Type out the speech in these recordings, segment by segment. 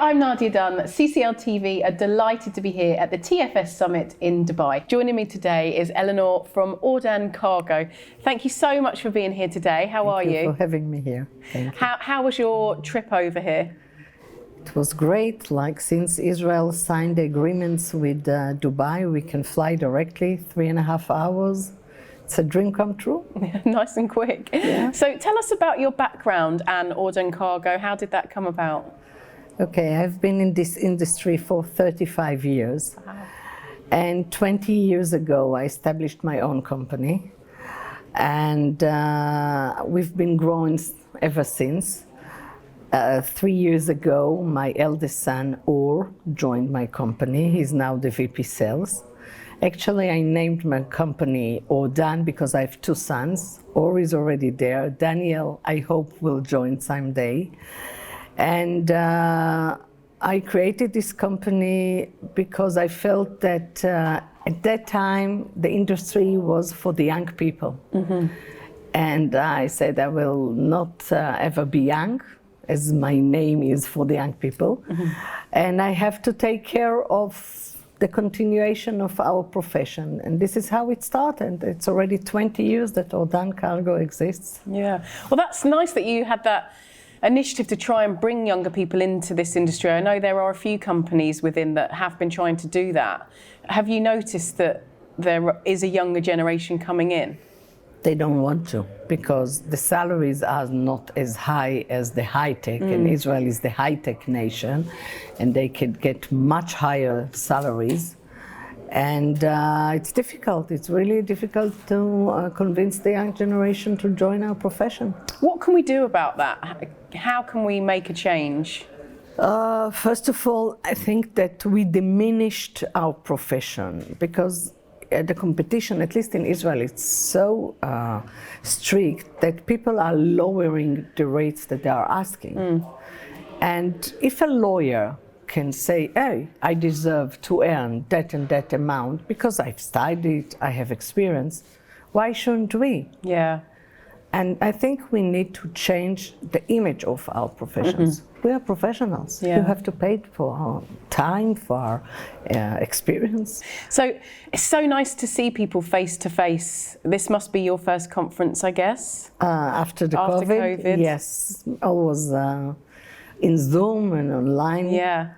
I'm Nadia Dunn, CCL TV, are delighted to be here at the TFS Summit in Dubai. Joining me today is Elinoar from Ordan Cargo. Thank you so much for being here today. How are you? Thank you for having me here. Thank you. How was your trip over here? It was great. Like, since Israel signed the agreements with Dubai, we can fly directly 3.5 hours. It's a dream come true. Nice and quick. Yeah. So tell us about your background and Ordan Cargo. How did that come about? Okay, I've been in this industry for 35 years. Wow. And 20 years ago, I established my own company. And we've been growing ever since. 3 years ago, my eldest son, Or, joined my company. He's now the VP Sales. Actually, I named my company Ordan because I have 2 sons. Or is already there. Daniel, I hope, will join someday. And I created this company because I felt that at that time, the industry was for the young people. Mm-hmm. And I said I will not ever be young, as my name is for the young people. Mm-hmm. And I have to take care of the continuation of our profession. And this is how it started. It's already 20 years that Ordan Cargo exists. Yeah, well, that's nice that you had that initiative to try and bring younger people into this industry. I know there are a few companies within that have been trying to do that. Have you noticed that there is a younger generation coming in? They don't want to, because the salaries are not as high as the high-tech, and Israel is the high-tech nation, and they can get much higher salaries. And it's difficult. It's really difficult to convince the young generation to join our profession. What can we do about that? How can we make a change? First of all, I think that we diminished our profession because the competition, at least in Israel, it's so strict that people are lowering the rates that they are asking. And if a lawyer can say, hey, I deserve to earn that and that amount because I've studied, I have experience, why shouldn't we? Yeah. And I think we need to change the image of our professions. Mm-hmm. We are professionals. Yeah. You have to pay for our time, for our experience. So it's so nice to see people face to face. This must be your first conference, I guess? After COVID, yes. Always in Zoom and online. Yeah.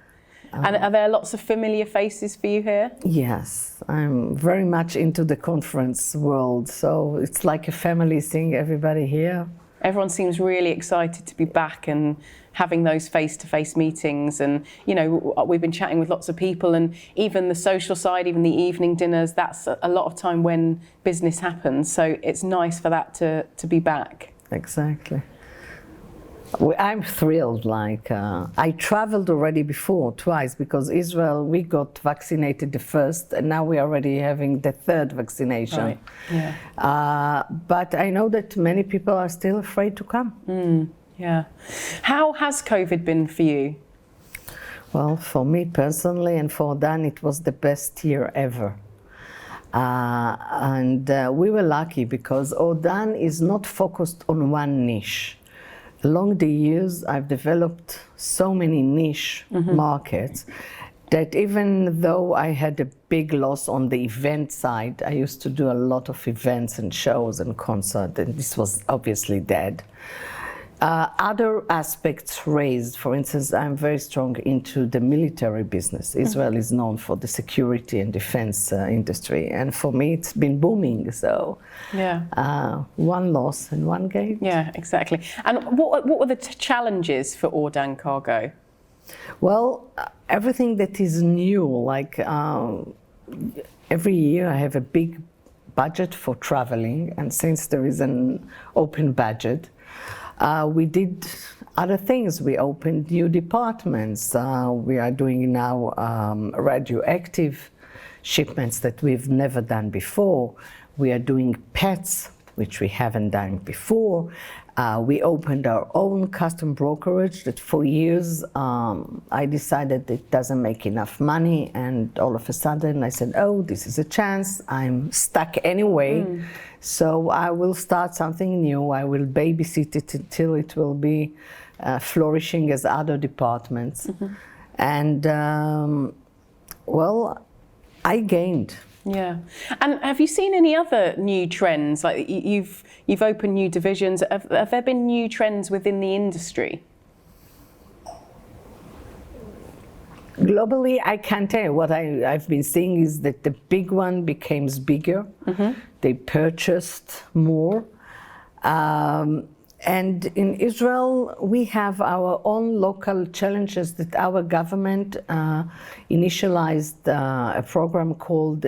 And are there lots of familiar faces for you here? Yes, I'm very much into the conference world, so it's like a family seeing everybody here. Everyone seems really excited to be back and having those face-to-face meetings, and you know, we've been chatting with lots of people, and even the social side, even the evening dinners, that's a lot of time when business happens, so it's nice for that to be back. Exactly. I'm thrilled. Like I traveled already before twice because Israel, we got vaccinated the first, and now we're already having the 3rd vaccination. Right. Yeah. But I know that many people are still afraid to come. Yeah. How has COVID been for you? Well, for me personally and for Dan, it was the best year ever. And we were lucky because Ordan is not focused on one niche. Along the years, I've developed so many niche markets that even though I had a big loss on the event side, I used to do a lot of events and shows and concerts, and this was obviously dead. Other aspects raised. For instance, I'm very strong into the military business. Israel is known for the security and defense industry, and for me it's been booming. So yeah, one loss and one gain. Yeah, exactly. And what were the challenges for Ordan Cargo? Well, everything that is new, like every year I have a big budget for traveling, and since there is an open budget, we did other things. We opened new departments. We are doing now radioactive shipments that we've never done before. We are doing pets, which we haven't done before. We opened our own custom brokerage that for years I decided it doesn't make enough money, and all of a sudden I said, oh, this is a chance. I'm stuck anyway, so I will start something new. I will babysit it until it will be flourishing as other departments. And well, I gained. Yeah. And have you seen any other new trends? Like you've opened new divisions. Have there been new trends within the industry? Globally, I can't tell you. What I've been seeing is that the big one became bigger. Mm-hmm. They purchased more. And in Israel, we have our own local challenges that our government initialized a program called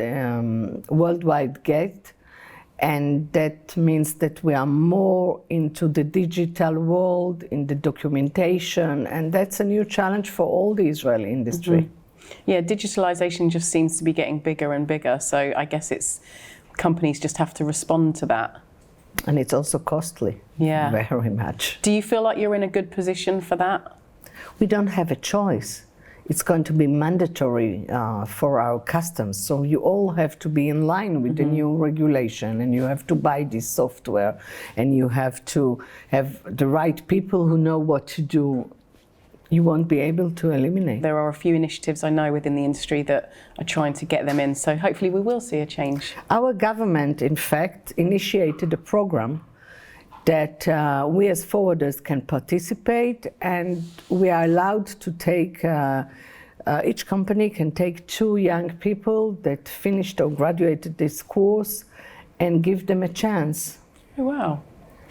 Worldwide Gate. And that means that we are more into the digital world, in the documentation, and that's a new challenge for all the Israeli industry. Mm-hmm. Yeah, digitalisation just seems to be getting bigger and bigger, so I guess companies just have to respond to that. And it's also costly, very much. Do you feel like you're in a good position for that? We don't have a choice. It's going to be mandatory for our customs. So you all have to be in line with the new regulation, and you have to buy this software, and you have to have the right people who know what to do. You won't be able to eliminate. There are a few initiatives I know within the industry that are trying to get them in, so hopefully we will see a change. Our government, in fact, initiated a program that we as forwarders can participate, and we are allowed to take, each company can take 2 young people that finished or graduated this course and give them a chance. Oh, wow.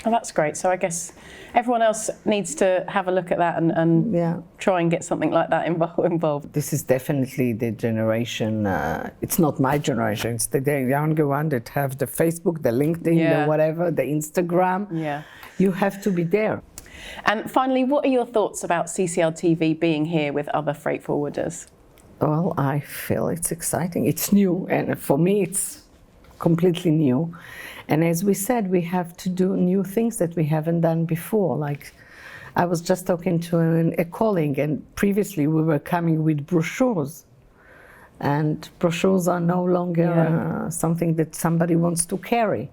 Oh, that's great. So I guess everyone else needs to have a look at that and try and get something like that involved. This is definitely the generation, it's not my generation, it's the younger one that have the Facebook, the LinkedIn, the whatever, the Instagram. Yeah. You have to be there. And finally, what are your thoughts about CCL TV being here with other freight forwarders? Well, I feel it's exciting. It's new, and for me it's completely new. And as we said, we have to do new things that we haven't done before. Like, I was just talking to a colleague, and previously we were coming with brochures. And brochures are no longer something that somebody wants to carry.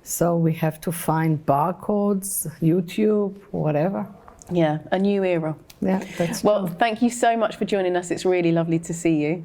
So we have to find barcodes, YouTube, whatever. Yeah, a new era. Yeah, that's well, thank you so much for joining us. It's really lovely to see you.